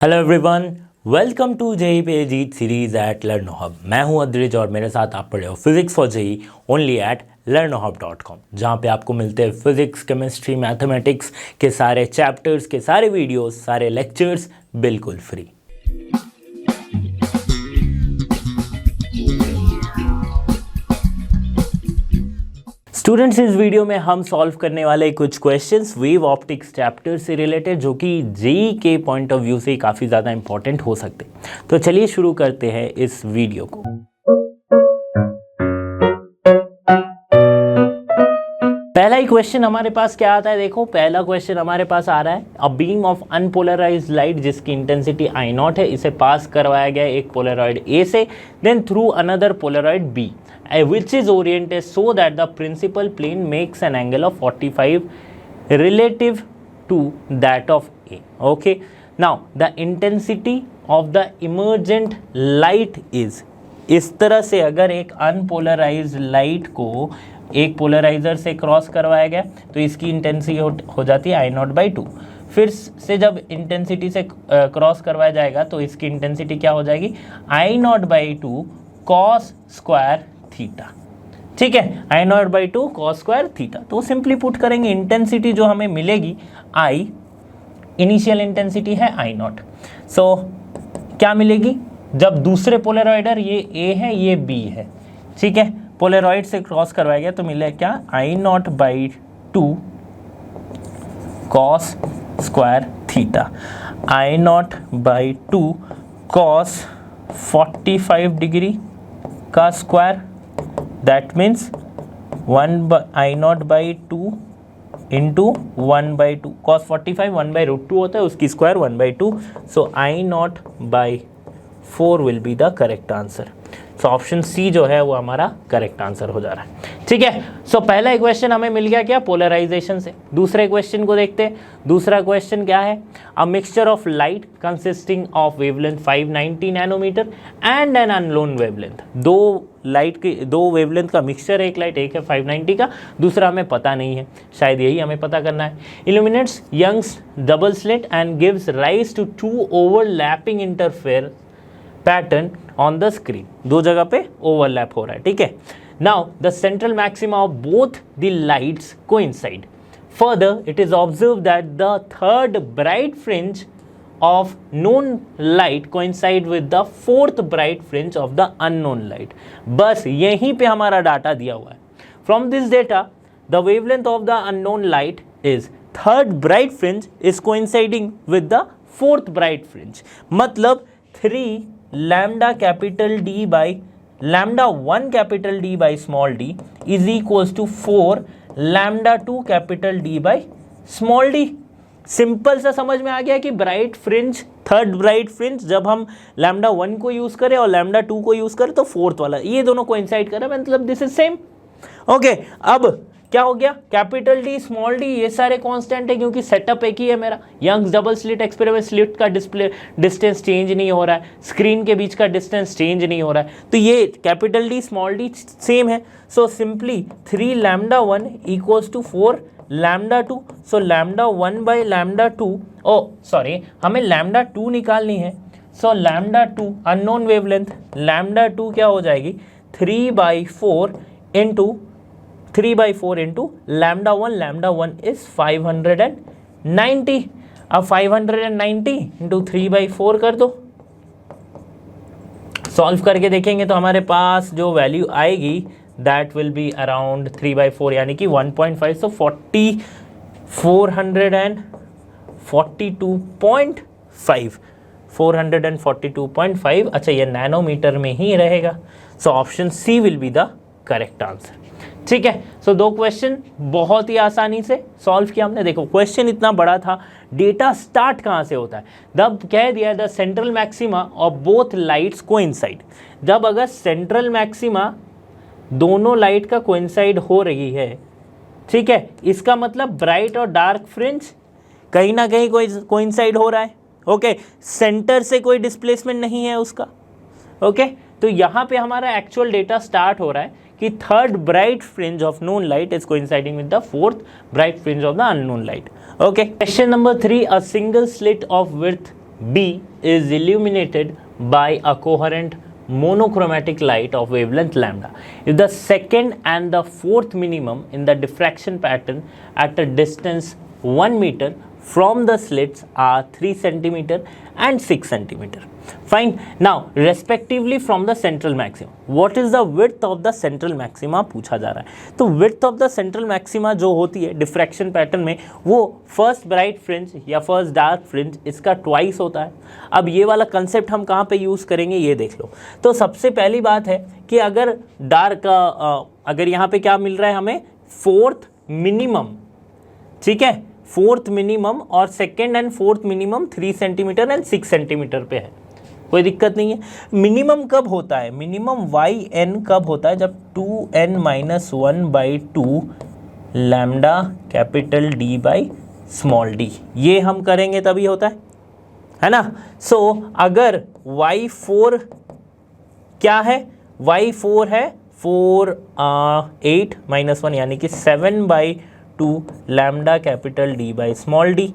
Hello everyone, welcome to JEE पे जीत series at Learno Hub. मैं हूं अद्रिज और मेरे साथ आप पढ़े हो physics for JEE only at learnohub.com, जहां पे आपको मिलते हैं फिजिक्स, केमिस्ट्री, मैथमेटिक्स के सारे चैप्टर्स के सारे वीडियोस, सारे लेक्चर्स बिल्कुल फ्री। स्टूडेंट्स, इस वीडियो में हम सॉल्व करने वाले कुछ क्वेश्चंस वेव ऑप्टिक्स चैप्टर से रिलेटेड, जो कि जेई के पॉइंट ऑफ व्यू से काफ़ी ज़्यादा इंपॉर्टेंट हो सकते हैं। तो चलिए शुरू करते हैं इस वीडियो को। पहला ही क्वेश्चन हमारे पास क्या आता है, देखो पहला क्वेश्चन हमारे पास आ रहा है, a beam of unpolarised light जिसकी इंटेंसिटी I नॉट है, इसे पास करवाया गया एक पोलरॉइड A से, then through another polaroid B which is oriented so that the principal plane makes an angle of 45 relative to that of A. Okay, now the intensity of the emergent light is, इस तरह से अगर एक unpolarised light को एक polariser से cross करवाया गया तो इसकी इंटेंसिटी हो जाती है I नॉट बाई 2। फिर से जब इंटेंसिटी से क्रॉस करवाया जाएगा तो इसकी इंटेंसिटी क्या हो जाएगी, I naught by 2 cos square theta. ठीक है, I naught by 2 cos square theta. तो सिंपली पुट करेंगे, इंटेंसिटी जो हमें मिलेगी I, इनिशियल इंटेंसिटी है I नॉट, सो क्या मिलेगी जब दूसरे पोलराइडर ये A है ये B है, ठीक है, पोलराइड से क्रॉस करवाया गया तो मिले क्या, I naught by 2 cos square theta, I naught by 2 cos 45 degree का square, that means I naught by 2 into 1 by 2, cos 45 1 by root 2 होता है, उसकी square 1 by 2, so I naught by 4 will be the correct answer. So option C जो है वो हमारा correct answer हो जा रहा है। ठीक है, सो पहला इक्वेशन हमें मिल गया क्या, पोलराइजेशन से। दूसरे क्वेश्चन को देखते हैं। दूसरा क्वेश्चन क्या है, a mixture of light consisting of wavelength 590 nanometre and an unknown wavelength. दो वेवलेंथ का मिक्सचर, एक लाइट एक है 590 का, दूसरा हमें पता नहीं है, शायद यही हमें पता करना है। Illuminates Young's double slit and gives rise to 2 overlapping interfere pattern on the screen. दो जगह पे ओवरलैप हो रहा है, ठीक है। Now the central maxima of both the lights coincide. Further it is observe that the third bright fringe of known light coincide with the fourth bright fringe of the unknown light। बस यहीं पे हमारा data दिया हुआ है। From this data the wavelength of the unknown light is third bright fringe is coinciding with the fourth bright fringe। मतलब 3 lambda capital D by lambda 1 capital D by small d is equals to 4 lambda 2 capital D by small d। Simple सा समझ में आ गया कि bright fringe, third bright fringe जब हम lambda 1 को यूज करें और लैम्डा 2 को यूज करें तो फोर्थ वाला, ये दोनों कोइंसाइड कर रहा है, मतलब दिस इज सेम। ओके, अब क्या हो गया, कैपिटल डी स्मॉल डी ये सारे कांस्टेंट है क्योंकि सेटअप एक ही है मेरा। Young's double slit experiment, slit का डिस्प्ले डिस्टेंस चेंज नहीं हो रहा है, स्क्रीन के बीच का डिस्टेंस चेंज नहीं हो रहा है, तो ये capital D small D same है। So simply 3 lambda 1 equals to 4 lambda 2, so lambda 1 by lambda 2, oh sorry हमें लैम्डा 2 निकालनी है, so lambda 2 unknown wavelength, lambda 2 क्या हो जाएगी 3 बाई 4 इंटू लैम्डा 1 इज 590। अब 590 इंटू 3 बाई 4 कर दो, सॉल्व करके देखेंगे तो हमारे पास जो वैल्यू आएगी that will be around 3 by 4 यानी कि 1.5, so 442.5। अच्छा, ये नैनोमीटर में ही रहेगा, so option C will be the correct answer. ठीक है, सो दो क्वेश्चन बहुत ही आसानी से सॉल्व किया हमने। देखो क्वेश्चन इतना बड़ा था, डेटा स्टार्ट कहाँ से होता है, जब कह दिया the central maxima of both lights coincide. जब अगर सेंट्रल मैक्सिमा दोनों लाइट का कोइंसाइड हो रही है, ठीक है, इसका मतलब ब्राइट और डार्क फ्रिंज कहीं ना कहीं कोइंसाइड हो रहा है। ओके, सेंटर से कोई डिस्प्लेसमेंट नहीं है उसका। ओके, तो यहाँ पे हमारा एक्चुअल डेटा स्टार्ट हो रहा है कि third bright fringe of known light is coinciding with the fourth bright fringe of the unknown light. Okay, question number 3, a single slit of width B is illuminated by a coherent monochromatic light of wavelength lambda if the second and the fourth minimum in the diffraction pattern at a distance 1 meter from the slits are 3 centimeter and 6 centimeter. Fine. Now respectively from the central maximum, what is the width of the central maxima पूछा जा रहा है. तो width of the central maxima जो होती है diffraction pattern में, वो first bright fringe या first dark fringe इसका twice होता है. अब ये वाला concept हम कहाँ पे यूज़ करेंगे ये देख लो. तो सबसे पहली बात है कि अगर dark अगर यहाँ पे क्या मिल रहा है हमें, fourth minimum, ठीक है, फोर्थ मिनिमम और second and fourth minimum 3 centimetre and 6 centimetre पे है, कोई दिक्कत नहीं है. मिनिमम कब होता है, मिनिमम वाई एन कब होता है, जब 2n minus 1/2 lambda capital D by small D, ये हम करेंगे तभी होता है ना. सो अगर y4 क्या है, y4 है 8 माइनस 1 यानी कि 7/2 lambda capital D by small d.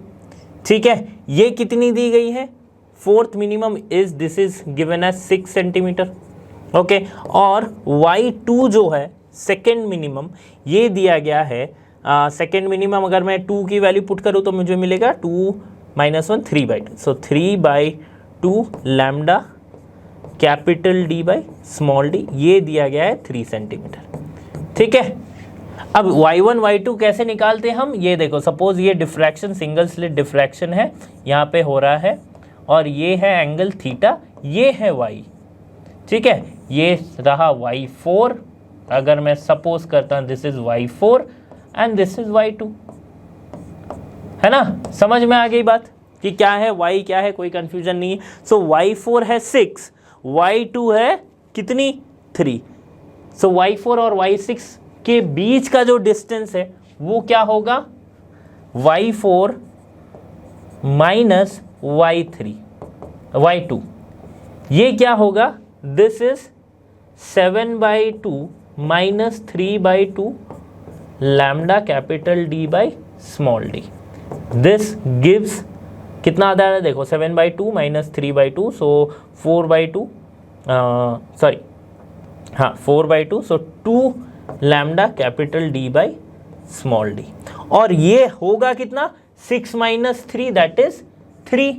ठीक है, ये कितनी दी गई है, fourth minimum is this is given as 6 centimetre. Okay, और y2 जो है सेकेंड मिनिमम, ये दिया गया है सेकेंड मिनिमम. अगर मैं 2 की वैल्यू पुट करूँ तो मुझे मिलेगा 2 minus 1 3/2, so 3/2 lambda capital D by small D, ये दिया गया है 3 सेंटीमीटर. ठीक है, अब y1 y2 कैसे निकालते हैं हम, ये देखो. सपोज ये डिफ्रैक्शन सिंगल स्लिट डिफ्रैक्शन है, यहाँ पे हो रहा है, और ये है एंगल थीटा, ये है y. ठीक है, ये रहा y4. अगर मैं सपोज करता हूँ this is y4 and this is y2, है ना. समझ में आ गई बात कि क्या है y क्या है, कोई कंफ्यूजन नहीं है. सो y4 है 6, y2 है कितनी 3. सो y4 और y6 के बीच का जो डिस्टेंस है वो क्या होगा, y4 माइनस y2. ये क्या होगा, this is 7/2 minus 3/2 lambda capital D by small D. This gives कितना आता है, देखो 7/2 माइनस 3/2, सो 4/2, सॉरी हाँ 4/2, सो 2 lambda capital D by small D. और ये होगा कितना, 6 minus 3 that is 3.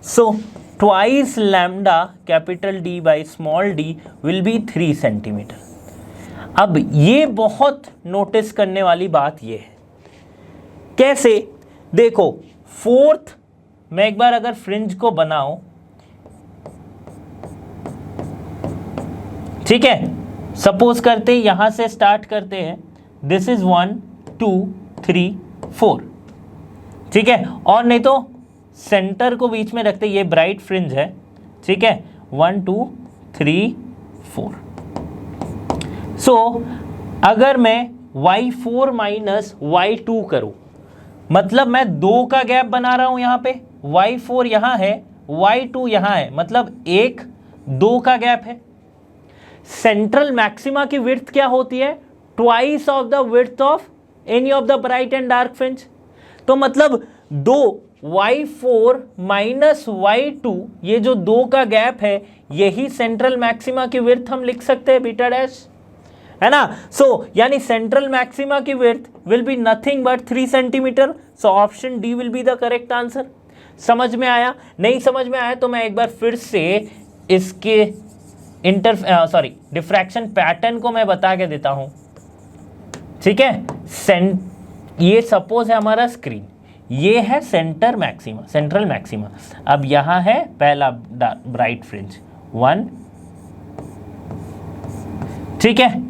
So twice lambda capital D by small D will be 3 centimetre. अब ये बहुत नोटिस करने वाली बात ये है, कैसे, देखो फोर्थ, मैं एक बार अगर फ्रिंज को बनाऊं, ठीक है, सपोज करते हैं यहां से स्टार्ट करते हैं, दिस इज 1 2 3 4. ठीक है, और नहीं तो सेंटर को बीच में रखते, ये ब्राइट फ्रिंज है. ठीक है, 1 2 3 4. सो अगर मैं y4 माइनस y2 करूं, मतलब मैं 2 का गैप बना रहा हूं यहां पे, y4 यहां है, y2 यहां है, मतलब 1 2 का गैप है. सेंट्रल मैक्सिमा की विड्थ क्या होती है, twice of the width of any of the bright and dark fringe. तो मतलब 2 y4 माइनस y2, ये जो 2 का गैप है, यही सेंट्रल मैक्सिमा की विड्थ हम लिख सकते हैं बीटा डैश, है ना. सो यानी सेंट्रल मैक्सिमा की width will be nothing but 3 centimetre. So option D will be the correct answer. समझ में आया, नहीं समझ में आया तो मैं एक बार फिर से इसके डिफ्रैक्शन पैटर्न को मैं बता के देता हूं. ठीक है, ये सपोज है हमारा स्क्रीन, ये है सेंटर मैक्सिमा, सेंट्रल मैक्सिमा. अब यहां है पहला ब्राइट फ्रिंज 1, ठीक है,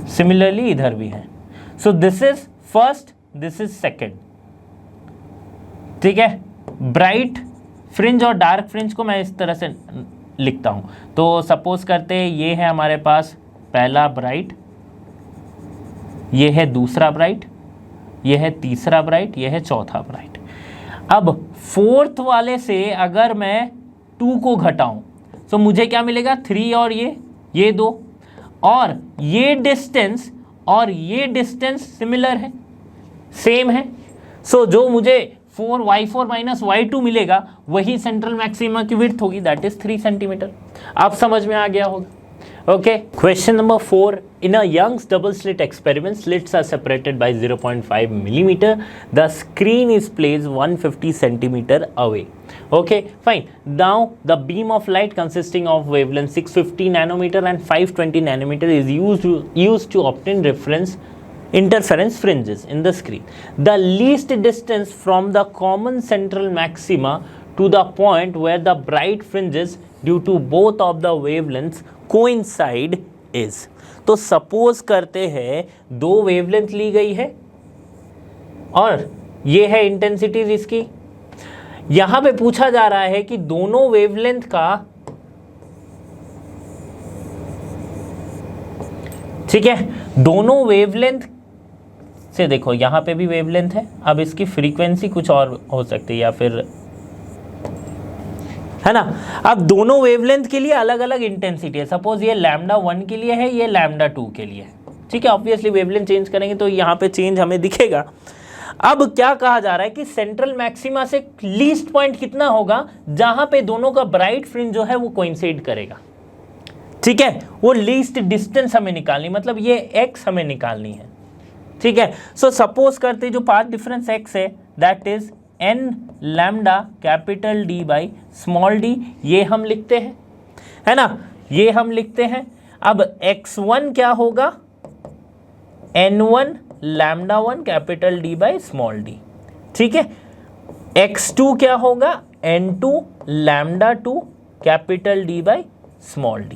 सिमिलरली इधर भी है. सो this is first, this is second. ठीक है, ब्राइट फ्रिंज और डार्क फ्रिंज को मैं इस तरह से लिखता हूं. तो सपोज करते हैं ये है हमारे पास पहला ब्राइट, ये है दूसरा ब्राइट, ये है तीसरा ब्राइट, ये है चौथा ब्राइट. अब फोर्थ वाले से अगर मैं 2 को घटाऊं तो मुझे क्या मिलेगा, 3 और ये 2, और ये डिस्टेंस और ये डिस्टेंस सिमिलर है, सेम है. सो जो मुझे y4 माइनस y2 मिलेगा, वही सेंट्रल मैक्सिमा की विड्थ होगी, दैट इज 3 सेंटीमीटर। आप समझ में आ गया होगा। Okay, question number 4, in a Young's double slit experiment, slits are separated by 0.5 millimeter, the screen is placed 150 centimeter away. Okay, fine. Now the beam of light consisting of wavelength 650 nanometer and 520 nanometer is used to obtain reference interference fringes in the screen. The least distance from the common central maxima to the point where the bright fringes due to both of the wavelengths coincide is. तो suppose करते हैं दो wavelength ली गई है और ये है intensities इसकी। यहां पे पूछा जा रहा है कि दोनों वेवलेंथ का, ठीक है, दोनों वेवलेंथ से देखो, यहां पे भी वेवलेंथ है, अब इसकी फ्रीक्वेंसी कुछ और हो सकती है या फिर, है ना। अब दोनों वेवलेंथ के लिए अलग अलग इंटेंसिटी है। सपोज ये λ1 के लिए है, ये λ2 के लिए है, ठीक है। ऑब्वियसली वेवलेंथ चेंज करेंगे तो यहाँ पे चेंज हमें दिखेगा। अब क्या कहा जा रहा है कि सेंट्रल मैक्सिमा से लीस्ट पॉइंट कितना होगा जहां पे दोनों का ब्राइट फ्रिंज जो है वो कोइंसाइड करेगा, ठीक है। वो लीस्ट डिस्टेंस हमें निकालनी, मतलब ये x हमें निकालनी है, ठीक है। सो सपोज करते जो पाथ डिफरेंस x है, that is n lambda capital D by small d, ये हम लिखते हैं, है ना, ये हम लिखते हैं। अब x1 क्या होगा, n1 lambda 1 capital D by small d, ठीक है। x2 क्या होगा, n2 lambda 2 capital D by small d।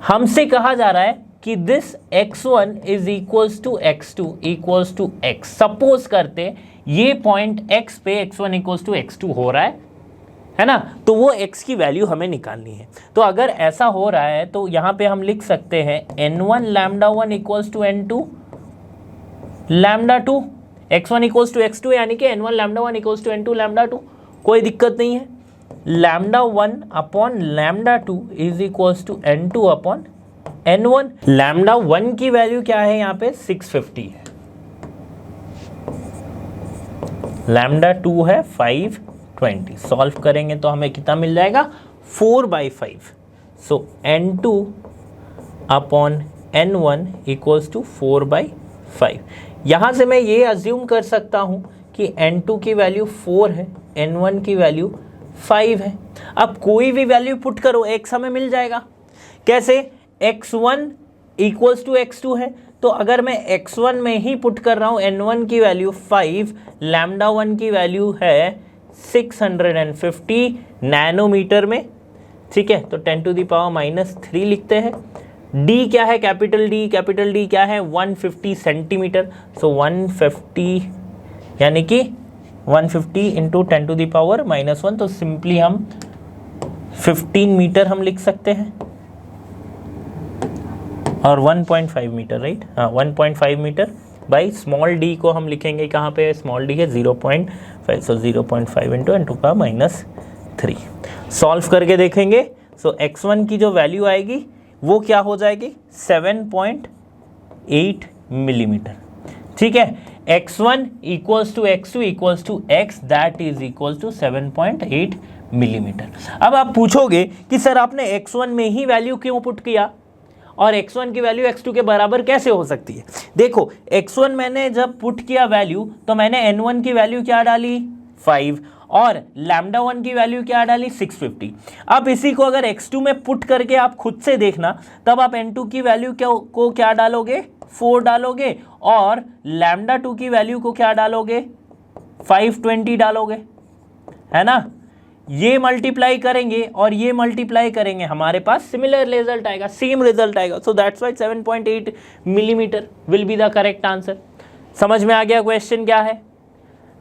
हमसे कहा जा रहा है कि this x1 is equals to x2 equals to x। Suppose करते ये पॉइंट x पे x1 इक्वल्स टू x2 हो रहा है ना, तो वो x की वैल्यू हमें निकालनी है। तो अगर ऐसा हो रहा है तो यहाँ पे हम लिख सकते हैं n1 lambda 1 equals to n2 lambda 2, x1 equals to x2, यानी कि n1 lambda 1 equals to n2 lambda 2, कोई दिक्कत नहीं है। Lambda 1 upon lambda 2 is equals to n2 upon n1। Lambda 1 की वैल्यू क्या है यहाँ पे, 650 है, लैम्डा 2 है 520। सॉल्व करेंगे तो हमें कितना मिल जाएगा, 4/5। So n2 upon n1 equals to 4/5। यहाँ से मैं ये अज्यूम कर सकता हूँ कि n2 की वैल्यू 4 है, n1 की वैल्यू 5 है। अब कोई भी वैल्यू पुट करो, x हमें मिल जाएगा। कैसे, x1 इक्वल्स टू x2 है, तो अगर मैं x1 में ही पुट कर रहा हूँ n1 की वैल्यू 5, लैम्डा 1 की वैल्यू है 650 नैनोमीटर में, ठीक है। तो 10⁻³ लिखते हैं। d क्या है, कैपिटल D क्या है, 150 सेंटीमीटर। सो 150 यानी कि 150 इंटू 10⁻⁻1, तो सिंपली हम 15 मीटर हम लिख सकते हैं, और 1.5 मीटर, राइट, हाँ 1.5 मीटर बाई स्मॉल d को हम लिखेंगे कहाँ पे, स्मॉल d है 0.5, सो 0.5 इंटू 10⁻³ सॉल्व करके देखेंगे। सो x1 की जो वैल्यू आएगी वो क्या हो जाएगी, 7.8 मिलीमीटर, ठीक है। x1 equals to x2 equals to x, that is equals to 7.8 millimetre. अब आप पूछोगे कि सर आपने x1 में ही वैल्यू क्यों पुट किया और x1 की वैल्यू x2 के बराबर कैसे हो सकती है। देखो x1 मैंने जब पुट किया वैल्यू, तो मैंने n1 की वैल्यू क्या डाली, 5, और लैम्डा 1 की वैल्यू क्या डाली, 650। अब इसी को अगर x2 में पुट करके आप खुद से देखना, तब आप n2 की वैल्यू को क्या डालोगे, 4 डालोगे, और लैम्डा 2 की वैल्यू को क्या डालोगे, 520 डालोगे, है ना। ये मल्टीप्लाई करेंगे और ये मल्टीप्लाई करेंगे, हमारे पास सिमिलर रिजल्ट आएगा, सेम रिजल्ट आएगा। So that's why 7.8 millimetre will be the correct answer. समझ में आ गया क्वेश्चन क्या है,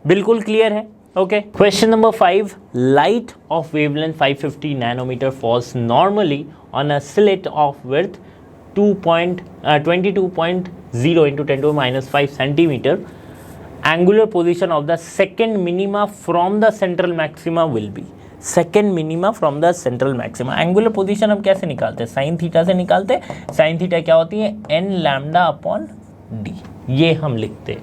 बिल्कुल क्लियर है। Okay, question number 5, light of wavelength 550 nanometre falls normally on a slit of width 22.0 into 10⁻⁵ centimeter. Angular position of the second minima from the central maxima will be, second minima from the central maxima. Angular position हम कैसे निकालते हैं, sine theta से निकालते हैं। Sine theta क्या होती है, n लैम्डा अपॉन d, ये हम लिखते हैं,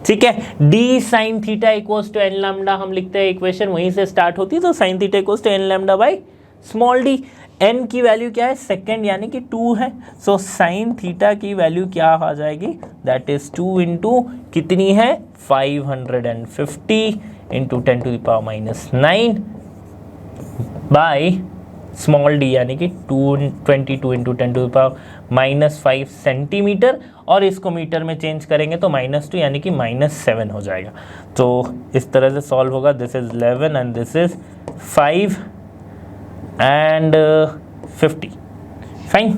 ठीक है। D sine theta equals to n lambda हम लिखते हैं, इक्वेशन वहीं से स्टार्ट होती है, तो sine theta equals to n lambda by small d. N की वैल्यू क्या है, सेकेंड यानी कि 2 है, सो साइन थीटा की वैल्यू क्या आ जाएगी, दैट इज 2 इंटू कितनी है 550 into 10 to the power minus 9 by small d यानी कि 222 into 10 to the power minus 5 centimetre, और इसको मीटर में चेंज करेंगे तो -2 यानी कि -7 हो जाएगा। तो इस तरह से सॉल्व होगा, this is 11 and this is 5 and 50, fine.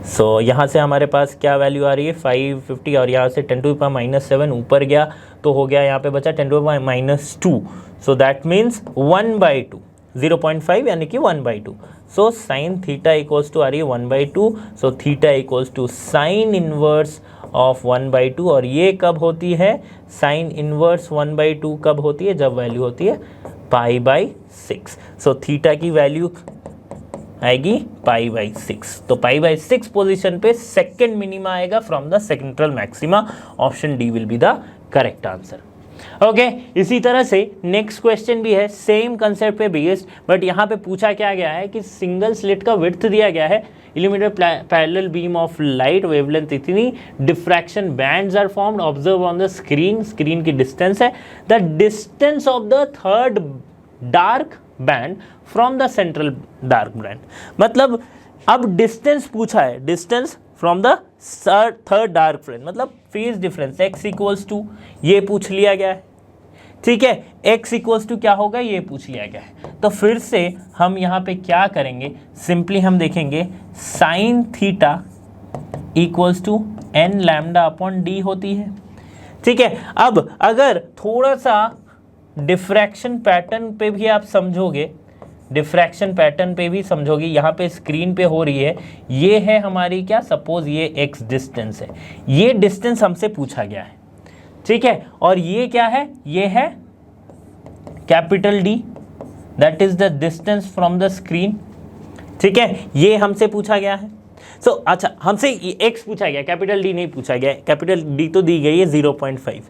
So यहाँ से हमारे पास क्या वैल्यू आ रही है 550, और यहाँ से 10 टू द पावर माइनस 7 ऊपर गया तो हो गया यहाँ पे बचा 10 to the power minus 2, so that means 1/2, 0.5 यानी कि 1/2। So sine theta equals to आ रही है 1/2, so theta equals to sine inverse of 1/2, और ये कब होती है, साइन इनवर्स 1/2 कब होती है, जब वैल्यू होती है π/6। सो थीटा की वैल्यू आएगी π/6, तो π/6 पोजीशन पे सेकंड मिनिमा आएगा from the central maxima, option D will be the correct answer. Okay, इसी तरह से नेक्स्ट क्वेश्चन भी है सेम कंसेप्ट पे बेस्ड, बट यहाँ पे पूछा क्या गया है कि सिंगल स्लिट का विड्थ दिया गया है, illuminated parallel beam of light, wavelength इतनी, diffraction bands are formed, observe on the screen, screen की डिस्टेंस है, the distance of the third dark band from the central dark band. मतलब अब distance पूछा है, distance from the third dark friend, मतलब phase difference x equals to ये पूछ लिया गया है, ठीक है, x इक्वल्स टू क्या होगा ये पूछ लिया गया है। तो फिर से हम यहाँ पे क्या करेंगे, सिंपली हम देखेंगे sine theta equals to n lambda upon d होती है, ठीक है। अब अगर थोड़ा सा डिफ्रैक्शन पैटर्न पे भी आप समझोगे, डिफ्रैक्शन पैटर्न पे भी समझोगे, यहाँ पे स्क्रीन पे हो रही है, ये है हमारी क्या, सपोज ये x डिस्टेंस है, ये डिस्टेंस हमसे पूछा गया है, ठीक है, और ये क्या है, ये है capital D, that is the distance from the screen, ठीक है, ये हमसे पूछा गया है। सो अच्छा, हमसे x पूछा गया, कैपिटल D नहीं पूछा गया, कैपिटल D तो दी गई है 0.5,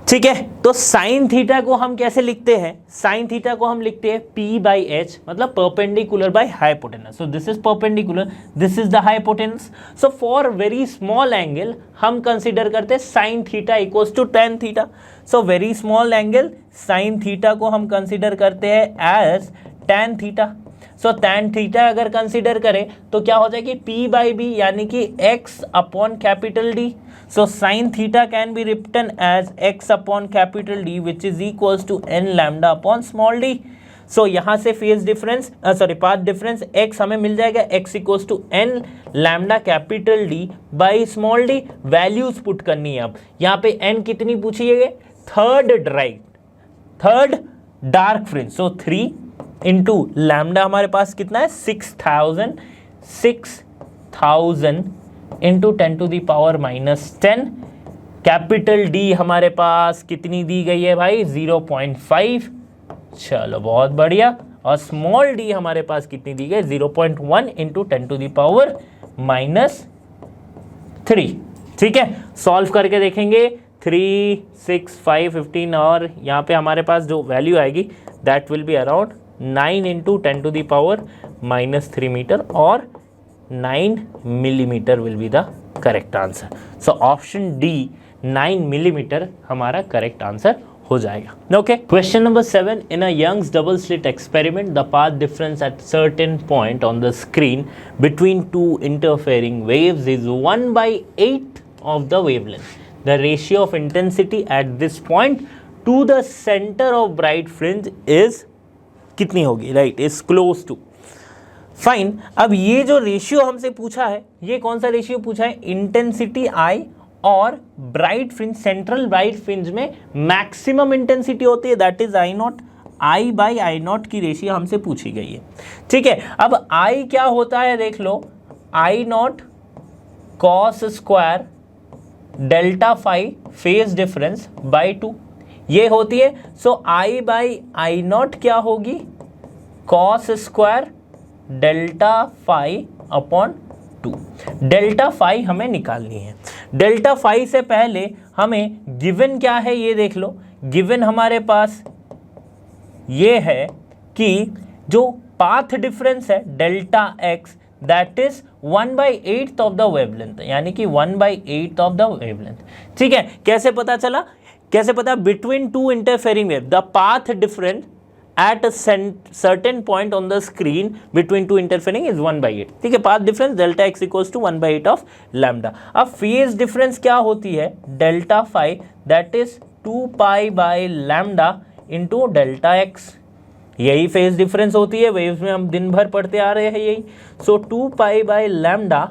ठीक है। तो साइन थीटा को हम कैसे लिखते हैं, साइन थीटा को हम लिखते हैं p/h, मतलब perpendicular by hypotenuse, so this is perpendicular, this is the hypotenuse. So for very small angle हम कंसीडर करते हैं sine theta equals to tan theta, so very small angle sine theta को हम कंसीडर करते हैं as tan theta. So tan theta अगर consider करें तो क्या हो जाएगी p/b यानी कि x upon capital D। So sin theta can be written as x upon capital D which is equals to n lambda upon small d. So यहाँ से phase difference path difference x हमें मिल जाएगा, x equals to n lambda capital D by small d। Values put करनी है, अब यहाँ पे n कितनी पूछी है, third dark fringe, so 3 into lambda हमारे पास कितना है 6000 into 10 to the power -10, capital D हमारे पास कितनी दी गई है भाई 0.5, चलो बहुत बढ़िया, और स्मॉल d हमारे पास कितनी दी गई 0.1 इंटू 10 टू दी पावर -3, ठीक है। सॉल्व करके देखेंगे 3, 6, 5, 15, और यहाँ पे हमारे पास जो वैल्यू आएगी that will be around 9 into 10 to the power -3 metre, और 9 millimetre will be the correct answer. So option D 9 millimetre हमारा करेक्ट आंसर हो जाएगा। Okay, question number 7, in a Young's double slit experiment the path difference at certain point on the screen between two interfering waves is 1/8 of the wavelength, the ratio of intensity at this point to the centre of bright fringe is कितनी होगी, right, is close to, fine. अब ये जो ratio हमसे पूछा है, ये कौन सा रेशियो पूछा है, इंटेंसिटी I और bright fringe, central bright fringe में मैक्सिमम इंटेंसिटी होती है, दैट इज I0, I/I0 की रेशियो हमसे पूछी गई है, ठीक है। अब I क्या होता है देख लो, I0 cos square delta phi phase difference by 2 ये होती है। सो I/I0 क्या होगी, cos square delta phi upon 2, delta phi हमें निकालनी है, डेल्टा फाई से पहले हमें गिवन क्या है ये देख लो। गिवन हमारे पास ये है कि जो पाथ डिफरेंस है delta x that is 1/8 of the wavelength, यानी कि 1/8 ऑफ द वेवलेंथ। ठीक है, कैसे पता चला, कैसे पता, between two interfering wave the path difference at a certain point on the screen between two interfering is 1/8। ठीक है, path difference delta x equals to 1/8 of lambda. अब फेज डिफरेंस क्या होती है, delta phi that is 2 pi by lambda into delta x. यही phase difference होती है, waves में हम दिन भर पढ़ते आ रहे हैं यही। सो 2 pi by lambda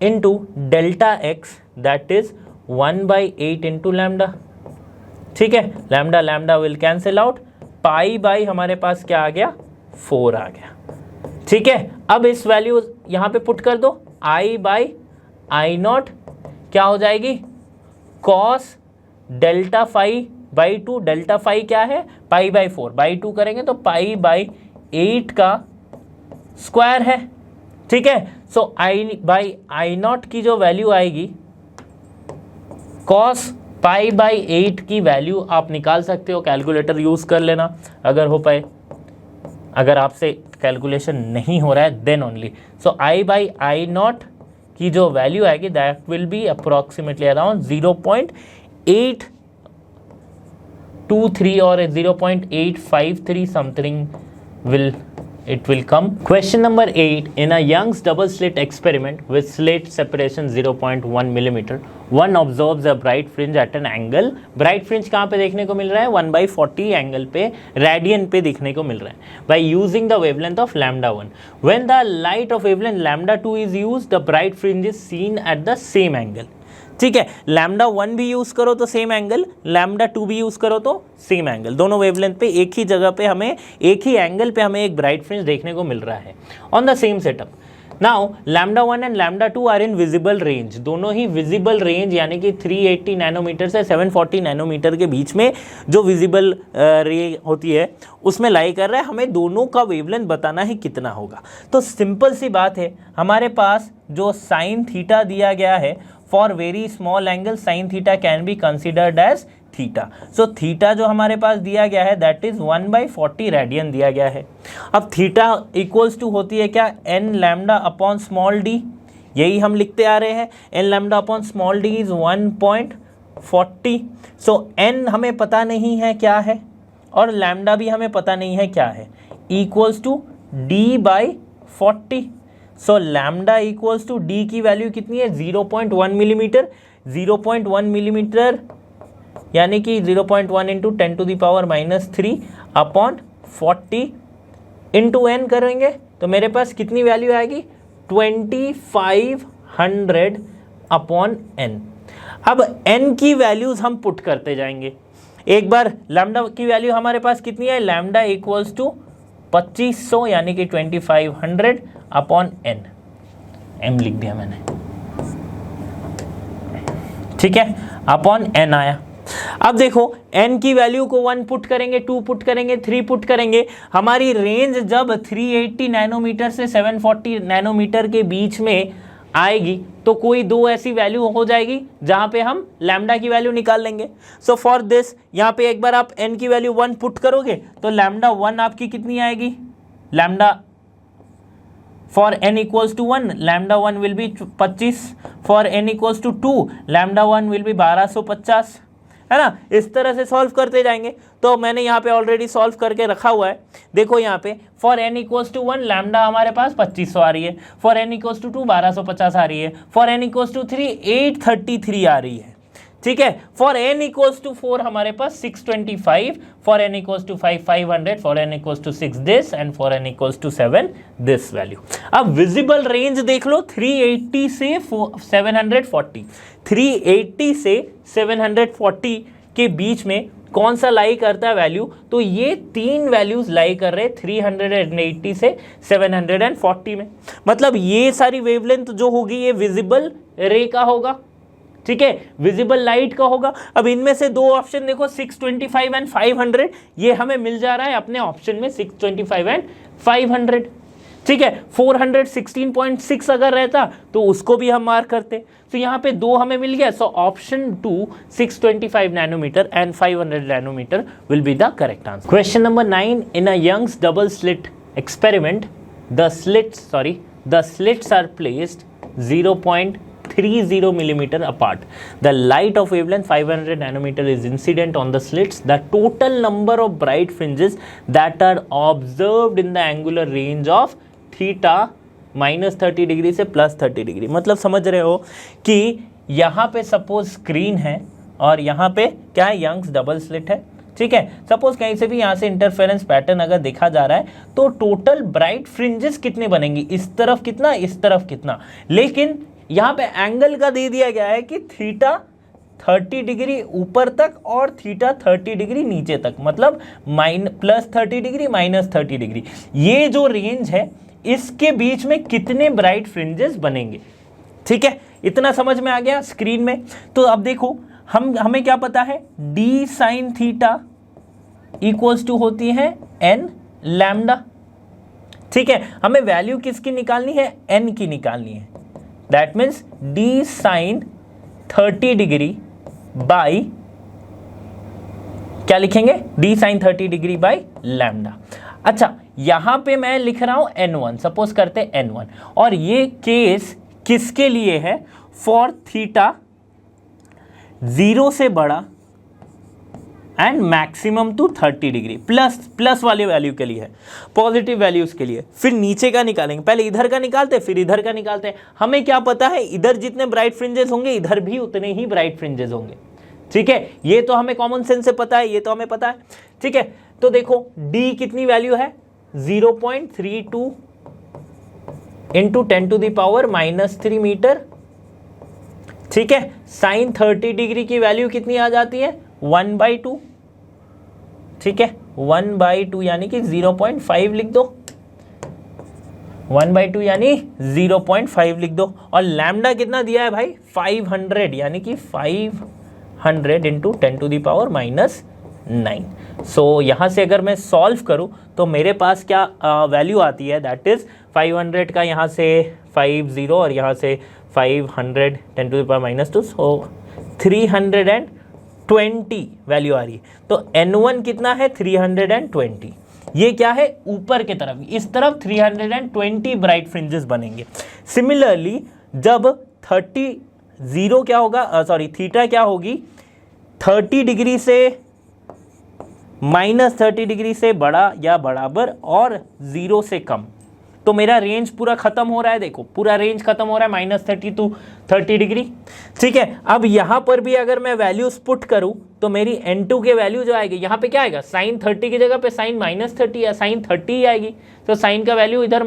into delta x that is 1/8 into lambda. ठीक है, lambda lambda will cancel out, pi by हमारे पास क्या आ गया, 4 आ गया। ठीक है, अब इस वैल्यू यहां पे पुट कर दो, आई बाई आई नॉट क्या हो जाएगी, cos delta phi by 2। Delta phi क्या है, पाई बाई 4, बाई 2 करेंगे तो पाई बाई 8 का स्क्वायर है। ठीक है, सो आई बाई आई नॉट की जो वैल्यू आएगी, कॉस पाई बाई 8 की वैल्यू आप निकाल सकते हो, कैलकुलेटर यूज कर लेना अगर हो पाए, अगर आपसे कैलकुलेशन नहीं हो रहा है then only. So I by I not की जो वैल्यू आएगी that will be approximately around 0.823 और 0.853 something will it will come. Question number 8, in a Young's double slit experiment with slit separation 0.1 millimeter, one observes a bright fringe at an angle. Bright fringe कहाँ पे देखने को मिल रहा है, 1/40 angle पे, radian पे देखने को मिल रहा है, by using the wavelength of lambda 1. When the light of wavelength lambda 2 is used, the bright fringe is seen at the same angle. ठीक है, लैम्डा 1 भी यूज करो तो सेम एंगल, लैम्डा 2 भी यूज करो तो सेम एंगल, दोनों wavelength पे एक ही जगह पे हमें एक ही एंगल पे हमें एक ब्राइट फ्रिंज देखने को मिल रहा है on the same setup. Now lambda 1 and lambda 2 are in visible range, दोनों ही विजिबल रेंज यानी कि 380 नैनोमीटर से 740 नैनोमीटर के बीच में जो विजिबल रे होती है उसमें लाई कर रहा है। हमें दोनों का वेवलेंथ बताना है कितना होगा। तो सिंपल सी बात है, हमारे पास जो साइन थीटा दिया गया है, for very small angle sine theta can be considered as theta. So theta जो हमारे पास दिया गया है दैट इज 1/40 रेडियन दिया गया है। अब थीटा इक्वल्स टू होती है क्या, n lambda upon small d, यही हम लिखते आ रहे हैं, n lambda upon small d is 1.40। So n हमें पता नहीं है क्या है और लैम्डा भी हमें पता नहीं है क्या है, equals to d by 40। So lambda equals to d की वैल्यू कितनी है, 0.1 मिलीमीटर। 0.1 मिलीमीटर यानी कि 0.1 इंटू 10⁻³ अपॉन 40 इंटू एन करेंगे तो मेरे पास कितनी वैल्यू आएगी, 2500 अपॉन एन। अब एन की वैल्यूज हम पुट करते जाएंगे। एक बार लैम्डा की वैल्यू हमारे पास कितनी है, लैम्डा इक्वल्स टू 2500 यानी कि 2500 अपॉन एन, एम लिख दिया मैंने, ठीक है, अपॉन एन आया। अब देखो n की वैल्यू को 1 पुट करेंगे, 2 पुट करेंगे, 3 पुट करेंगे, हमारी रेंज जब 380 नैनोमीटर से 740 नैनोमीटर के बीच में आएगी तो कोई दो ऐसी वैल्यू हो जाएगी जहां पे हम लैम्डा की वैल्यू निकाल लेंगे। सो फॉर दिस यहां पे एक बार आप n की वैल्यू 1 पुट करोगे तो लैम्डा 1 आपकी कितनी आएगी, lambda for n equals to 1 lambda 1 will be 25, for n equals to 2 lambda 1 will be 1250, है ना। इस तरह से सॉल्व करते जाएंगे। तो मैंने यहाँ पे ऑलरेडी सॉल्व करके रखा हुआ है, देखो यहाँ पे for n equals to 1 lambda हमारे पास 2500 आ रही है, फॉर n इक्वल्स टू 2 1250 आ रही है, फॉर n इक्वल्स टू 3 833 आ रही है, ठीक है। फॉर n इक्वल्स टू 4 हमारे पास 625, for n equals to 5 500, for n equals to 6 this and for n equals to 7 this value. अब विजिबल रेंज देख लो 380 से 740, 380 से 740 के बीच में कौन सा लाई करता है वैल्यू, तो ये तीन वैल्यूज लाई कर रहे 380 से 740 में। मतलब ये सारी वेवलेंथ जो होगी ये विजिबल रे का होगा, ठीक है, विजिबल लाइट का होगा। अब इनमें से दो ऑप्शन देखो 625 एंड 500, ये हमें मिल जा रहा है अपने ऑप्शन में 625 एंड 500। ठीक है, 416.6 अगर रहता तो उसको भी हम मार्क करते। तो यहाँ पे 2 हमें मिल गया। So option 2 625 nanometer and 500 nanometer will be the correct answer. Question number 9, in a Young's double slit experiment the slits are placed 0.30 millimeter apart. The light of wavelength 500 nanometer is incident on the slits. The total number of bright fringes that are observed in the angular range of theta -30 degree से +30 degree. मतलब समझ रहे हो कि यहाँ पे suppose screen है और यहाँ पे क्या है, यंग्स डबल स्लिट है। ठीक है, सपोज कहीं से भी यहाँ से इंटरफेरेंस पैटर्न अगर देखा जा रहा है तो टोटल ब्राइट फ्रिंजेस कितने बनेंगे, इस तरफ कितना, इस तरफ कितना। लेकिन यहाँ पे एंगल का दे दिया गया है कि थीटा 30 डिग्री ऊपर तक और थीटा 30 डिग्री नीचे तक, मतलब +30 डिग्री -30 डिग्री। ये जो रेंज है इसके बीच में कितने ब्राइट फ्रिंजेस बनेंगे। ठीक है, इतना समझ में आ गया स्क्रीन में। तो अब देखो हमें क्या पता है, d sine theta equals to होती है n लैम्डा। ठीक है, हमें वैल्यू किसकी निकालनी है, n की निकालनी है। That means d sine 30 degree by क्या लिखेंगे, d sine 30 degree by lambda. अच्छा, यहां पे मैं लिख रहा हूं n1, सपोज करते n1, और ये केस किसके लिए है, फॉर थीटा 0 से बड़ा and maximum to 30 degree, plus वाले वैल्यू के लिए है, पॉजिटिव वैल्यूज के लिए। फिर नीचे का निकालेंगे, पहले इधर का निकालते फिर इधर का निकालते हैं। हमें क्या पता है, इधर जितने ब्राइट फ्रिंजेस होंगे इधर भी उतने ही ब्राइट फ्रिंजेस होंगे। ठीक है, ये तो हमें कॉमन सेंस से पता है, ये तो हमें पता है। ठीक है, तो देखो d कितनी वैल्यू है, 0.32 इंटू 10⁻³ मीटर। ठीक है, साइन 30 डिग्री की वैल्यू कितनी आ जाती है, 1/2। ठीक है, 1/2 यानी कि 0.5 लिख दो, 1/2 यानी 0.5 लिख दो। और लैम्डा कितना दिया है भाई, 500, यानी कि 500 इंटू 10⁻⁹। सो यहाँ से अगर मैं सॉल्व करूँ तो मेरे पास क्या वैल्यू आती है, दैट इज 500 का यहाँ से 50 और यहाँ से 500 10⁻⁻², सो 320 वैल्यू आ रही है। तो n1 कितना है, 320। ये क्या है, ऊपर के तरफ, इस तरफ 320 ब्राइट फ्रिंजेस बनेंगे। सिमिलरली जब 30 क्या होगा, थीटा क्या होगी, 30 डिग्री से -30 डिग्री से बड़ा या बराबर और 0 से कम, तो मेरा रेंज पूरा खत्म हो रहा है। देखो पूरा रेंज खत्म हो रहा है -30 टू 30 डिग्री। ठीक है, अब यहां पर भी अगर मैं वैल्यूज पुट करूं तो मेरी n2 के वैल्यू जो आएगी, यहां पे क्या आएगा, साइन 30 की जगह पे साइन -30 या साइन 30 ही आएगी। तो साइन का वैल्यू इधर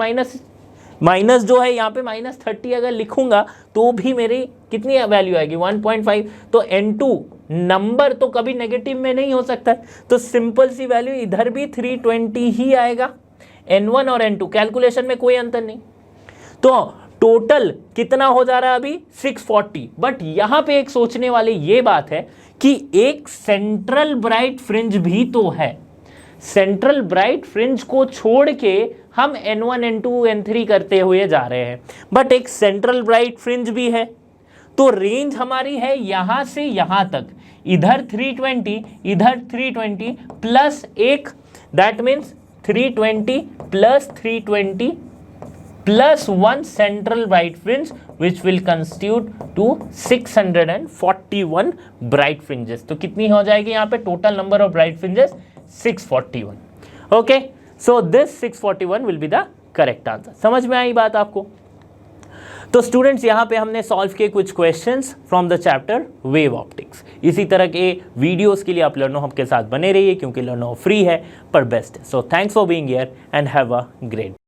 माइनस जो है यहाँ पे -30 अगर लिखूंगा तो भी मेरी कितनी वैल्यू आएगी, 1.5। तो n2 नंबर तो कभी नेगेटिव में नहीं हो सकता, तो सिंपल सी वैल्यू इधर भी 320 ही आएगा। n1 और n2 कैलकुलेशन में कोई अंतर नहीं। तो टोटल कितना हो जा रहा है अभी, 640। बट यहां पे एक सोचने वाली ये बात है कि एक सेंट्रल ब्राइट फ्रिंज भी तो है। सेंट्रल ब्राइट फ्रिंज को छोड़ के हम n1 n2 n3 करते हुए जा रहे हैं, बट एक सेंट्रल ब्राइट फ्रिंज भी है। तो रेंज हमारी है यहां से यहां तक, इधर 320 इधर 320 प्लस एक, that means 320 plus 320 plus 1 central bright fringe which will constitute to 641 bright fringes। तो कितनी हो जाएगी यहाँ पे total number of bright fringes, 641। Okay, so this 641 will be the correct answer. समझ में आई बात आपको। तो स्टूडेंट्स यहाँ पे हमने सॉल्व किए कुछ questions from the chapter wave optics. इसी तरह के वीडियोस के लिए आप लर्नो हब के साथ बने रहिए, क्योंकि लर्नो फ्री है पर बेस्ट है। So thanks for being here and have a great